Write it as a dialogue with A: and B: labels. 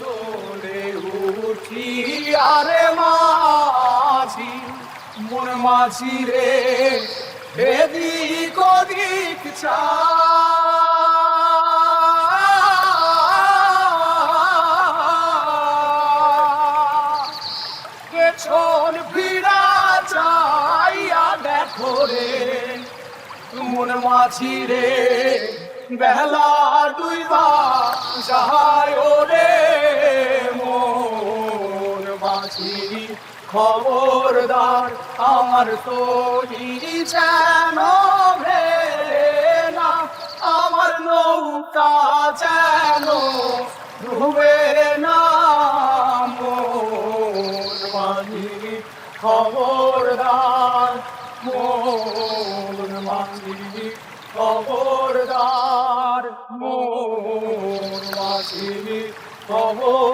A: তোলে উঠি আরে মাঝি মন মাঝি রে এদিক ওদিক পেছন ফিরা চাইয়া দেখো রে মন মাঝি রে বেলা ডুইবা যাহায় রে মন মাঝি খবরদার আমার তৈরি যেন ভেলে না আমার নৌকা যেন ডুবে না মন মাঝি খবরদার মন মাঝি খবরদার মন মাঝি খবর